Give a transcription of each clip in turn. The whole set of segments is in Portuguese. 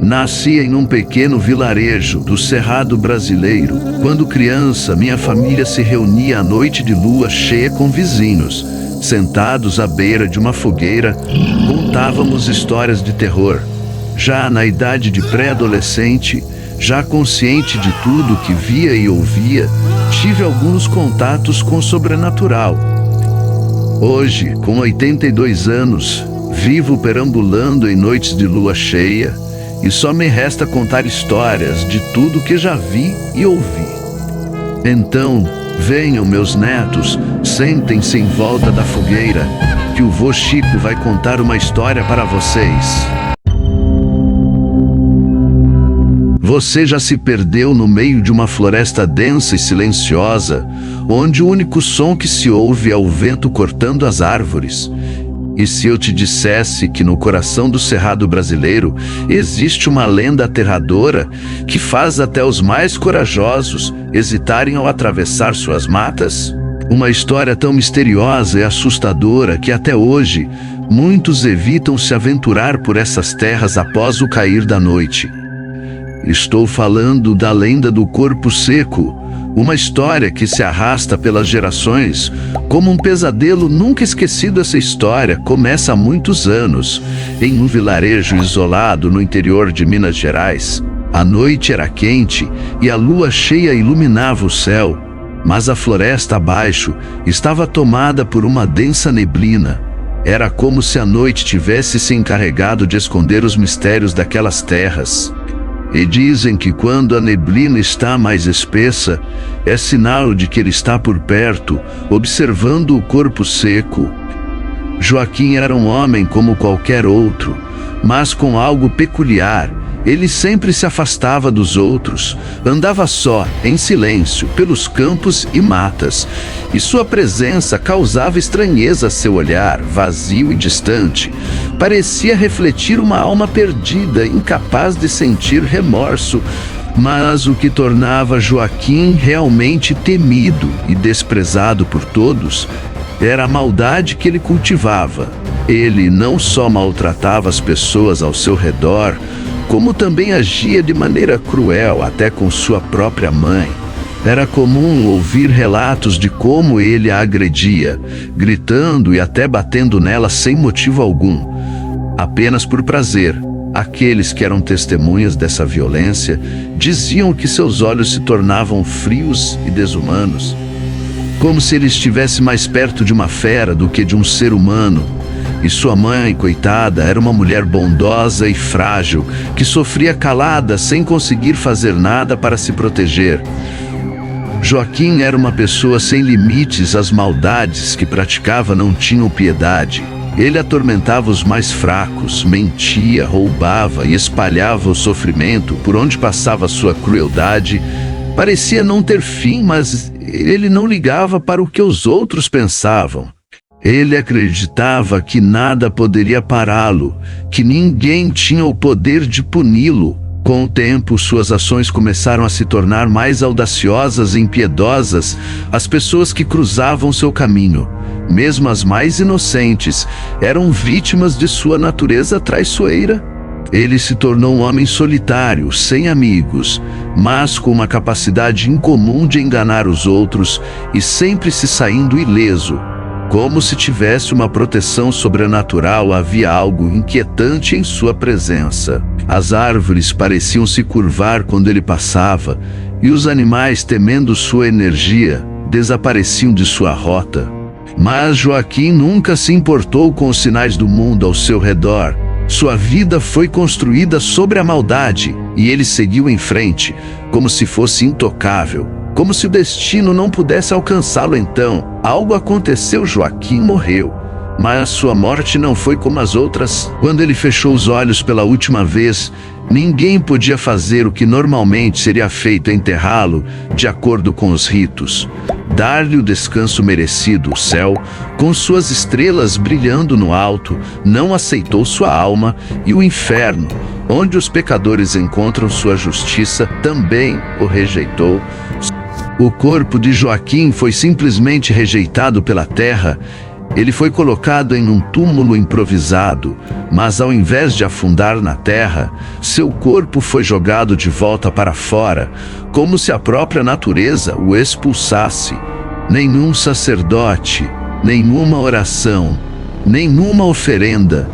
Nasci em um pequeno vilarejo do Cerrado brasileiro. Quando criança, minha família se reunia à noite de lua cheia com vizinhos. Sentados à beira de uma fogueira, contávamos histórias de terror. Já na idade de pré-adolescente, já consciente de tudo que via e ouvia, tive alguns contatos com o sobrenatural. Hoje, com 82 anos, vivo perambulando em noites de lua cheia e só me resta contar histórias de tudo que já vi e ouvi. Então, venham meus netos, sentem-se em volta da fogueira, que o vô Chico vai contar uma história para vocês. Você já se perdeu no meio de uma floresta densa e silenciosa, onde o único som que se ouve é o vento cortando as árvores? E se eu te dissesse que no coração do Cerrado brasileiro existe uma lenda aterradora que faz até os mais corajosos hesitarem ao atravessar suas matas? Uma história tão misteriosa e assustadora que até hoje muitos evitam se aventurar por essas terras após o cair da noite. Estou falando da lenda do Corpo Seco, uma história que se arrasta pelas gerações como um pesadelo nunca esquecido. Essa história começa há muitos anos, em um vilarejo isolado no interior de Minas Gerais. A noite era quente e a lua cheia iluminava o céu, mas a floresta abaixo estava tomada por uma densa neblina. Era como se a noite tivesse se encarregado de esconder os mistérios daquelas terras. E dizem que quando a neblina está mais espessa, é sinal de que ele está por perto, observando o corpo seco. Joaquim era um homem como qualquer outro, mas com algo peculiar. Ele sempre se afastava dos outros, andava só, em silêncio, pelos campos e matas, e sua presença causava estranheza a seu olhar, vazio e distante. Parecia refletir uma alma perdida, incapaz de sentir remorso. Mas o que tornava Joaquim realmente temido e desprezado por todos era a maldade que ele cultivava. Ele não só maltratava as pessoas ao seu redor, como também agia de maneira cruel até com sua própria mãe. Era comum ouvir relatos de como ele a agredia, gritando e até batendo nela sem motivo algum, apenas por prazer. Aqueles que eram testemunhas dessa violência diziam que seus olhos se tornavam frios e desumanos, como se ele estivesse mais perto de uma fera do que de um ser humano. E sua mãe, coitada, era uma mulher bondosa e frágil, que sofria calada sem conseguir fazer nada para se proteger. Joaquim era uma pessoa sem limites. As maldades que praticava não tinham piedade. Ele atormentava os mais fracos, mentia, roubava e espalhava o sofrimento por onde passava sua crueldade. Parecia não ter fim, mas ele não ligava para o que os outros pensavam. Ele acreditava que nada poderia pará-lo, que ninguém tinha o poder de puni-lo. Com o tempo, suas ações começaram a se tornar mais audaciosas e impiedosas. As pessoas que cruzavam seu caminho, mesmo as mais inocentes, eram vítimas de sua natureza traiçoeira. Ele se tornou um homem solitário, sem amigos, mas com uma capacidade incomum de enganar os outros e sempre se saindo ileso. Como se tivesse uma proteção sobrenatural, havia algo inquietante em sua presença. As árvores pareciam se curvar quando ele passava, e os animais, temendo sua energia, desapareciam de sua rota. Mas Joaquim nunca se importou com os sinais do mundo ao seu redor. Sua vida foi construída sobre a maldade, e ele seguiu em frente, como se fosse intocável. Como se o destino não pudesse alcançá-lo. Então, algo aconteceu. Joaquim morreu. Mas sua morte não foi como as outras. Quando ele fechou os olhos pela última vez, ninguém podia fazer o que normalmente seria feito: enterrá-lo de acordo com os ritos. Dar-lhe o descanso merecido. O céu, com suas estrelas brilhando no alto, não aceitou sua alma, e o inferno, onde os pecadores encontram sua justiça, também o rejeitou. O corpo de Joaquim foi simplesmente rejeitado pela terra. Ele foi colocado em um túmulo improvisado, mas ao invés de afundar na terra, seu corpo foi jogado de volta para fora, como se a própria natureza o expulsasse. Nenhum sacerdote, nenhuma oração, nenhuma oferenda,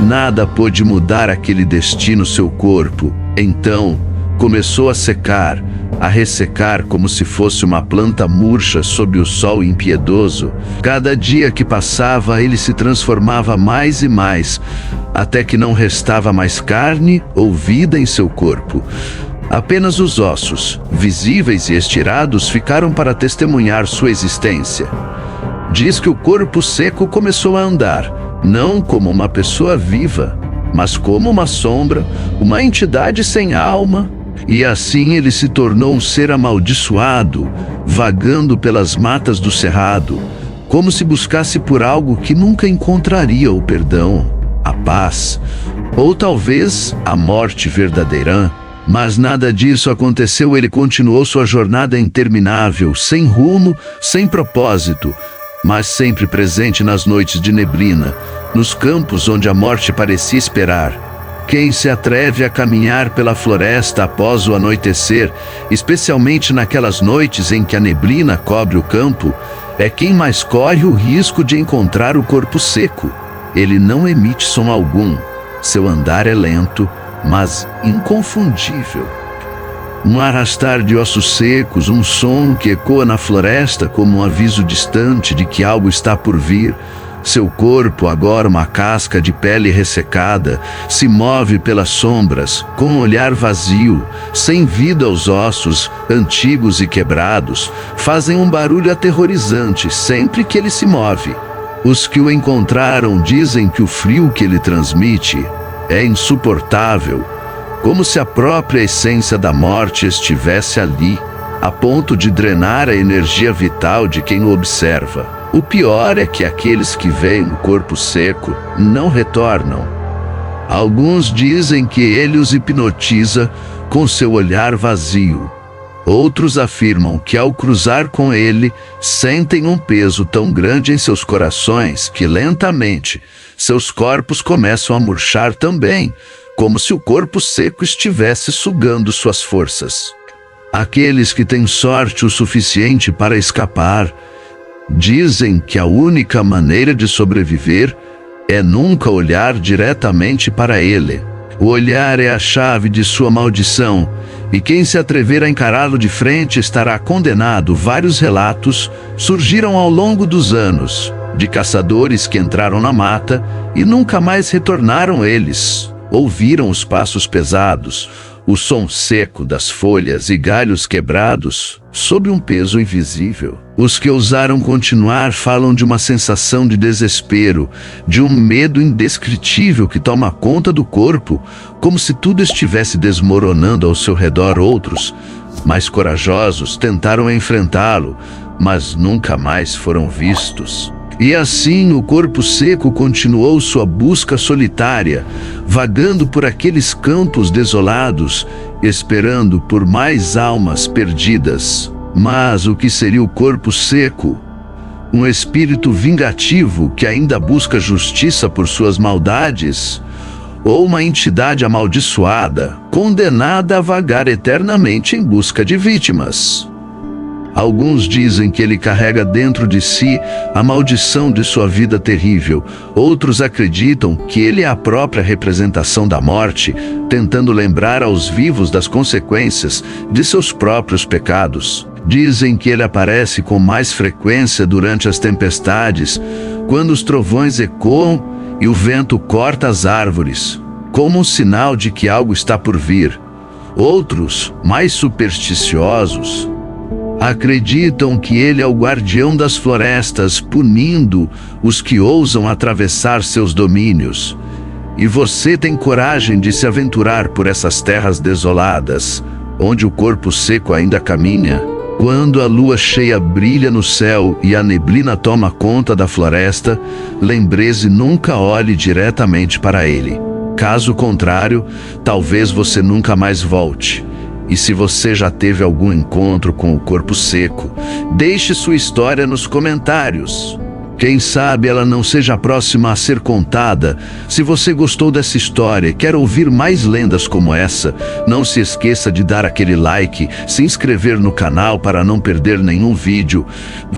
nada pôde mudar aquele destino. Seu corpo, então, começou a secar, a ressecar como se fosse uma planta murcha sob o sol impiedoso. Cada dia que passava, ele se transformava mais e mais, até que não restava mais carne ou vida em seu corpo. Apenas os ossos, visíveis e estirados, ficaram para testemunhar sua existência. Diz que o corpo seco começou a andar, não como uma pessoa viva, mas como uma sombra, uma entidade sem alma. E assim ele se tornou um ser amaldiçoado, vagando pelas matas do cerrado, como se buscasse por algo que nunca encontraria: o perdão, a paz, ou talvez a morte verdadeira. Mas nada disso aconteceu. Ele continuou sua jornada interminável, sem rumo, sem propósito, mas sempre presente nas noites de neblina, nos campos onde a morte parecia esperar. Quem se atreve a caminhar pela floresta após o anoitecer, especialmente naquelas noites em que a neblina cobre o campo, é quem mais corre o risco de encontrar o corpo seco. Ele não emite som algum. Seu andar é lento, mas inconfundível. Um arrastar de ossos secos, um som que ecoa na floresta como um aviso distante de que algo está por vir. Seu corpo, agora uma casca de pele ressecada, se move pelas sombras, com um olhar vazio, sem vida. Os ossos, antigos e quebrados, fazem um barulho aterrorizante sempre que ele se move. Os que o encontraram dizem que o frio que ele transmite é insuportável, como se a própria essência da morte estivesse ali, a ponto de drenar a energia vital de quem o observa. O pior é que aqueles que veem o corpo seco não retornam. Alguns dizem que ele os hipnotiza com seu olhar vazio. Outros afirmam que ao cruzar com ele, sentem um peso tão grande em seus corações que lentamente seus corpos começam a murchar também, como se o corpo seco estivesse sugando suas forças. Aqueles que têm sorte o suficiente para escapar dizem que a única maneira de sobreviver é nunca olhar diretamente para ele. O olhar é a chave de sua maldição, e quem se atrever a encará-lo de frente estará condenado. Vários relatos surgiram ao longo dos anos, de caçadores que entraram na mata e nunca mais retornaram. Eles ouviram os passos pesados, o som seco das folhas e galhos quebrados sob um peso invisível. Os que ousaram continuar falam de uma sensação de desespero, de um medo indescritível que toma conta do corpo, como se tudo estivesse desmoronando ao seu redor. Outros, mais corajosos, tentaram enfrentá-lo, mas nunca mais foram vistos. E assim o corpo seco continuou sua busca solitária, vagando por aqueles campos desolados, esperando por mais almas perdidas. Mas o que seria o corpo seco? Um espírito vingativo que ainda busca justiça por suas maldades? Ou uma entidade amaldiçoada, condenada a vagar eternamente em busca de vítimas? Alguns dizem que ele carrega dentro de si a maldição de sua vida terrível. Outros acreditam que ele é a própria representação da morte, tentando lembrar aos vivos das consequências de seus próprios pecados. Dizem que ele aparece com mais frequência durante as tempestades, quando os trovões ecoam e o vento corta as árvores, como um sinal de que algo está por vir. Outros, mais supersticiosos, acreditam que ele é o guardião das florestas, punindo os que ousam atravessar seus domínios. E você tem coragem de se aventurar por essas terras desoladas, onde o corpo seco ainda caminha? Quando a lua cheia brilha no céu e a neblina toma conta da floresta, lembre-se: nunca olhe diretamente para ele. Caso contrário, talvez você nunca mais volte. E se você já teve algum encontro com o corpo seco, deixe sua história nos comentários. Quem sabe ela não seja a próxima a ser contada. Se você gostou dessa história e quer ouvir mais lendas como essa, não se esqueça de dar aquele like, se inscrever no canal para não perder nenhum vídeo.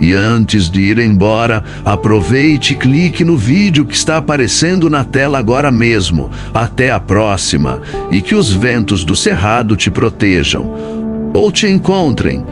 E antes de ir embora, aproveite e clique no vídeo que está aparecendo na tela agora mesmo. Até a próxima, e que os ventos do cerrado te protejam ou te encontrem.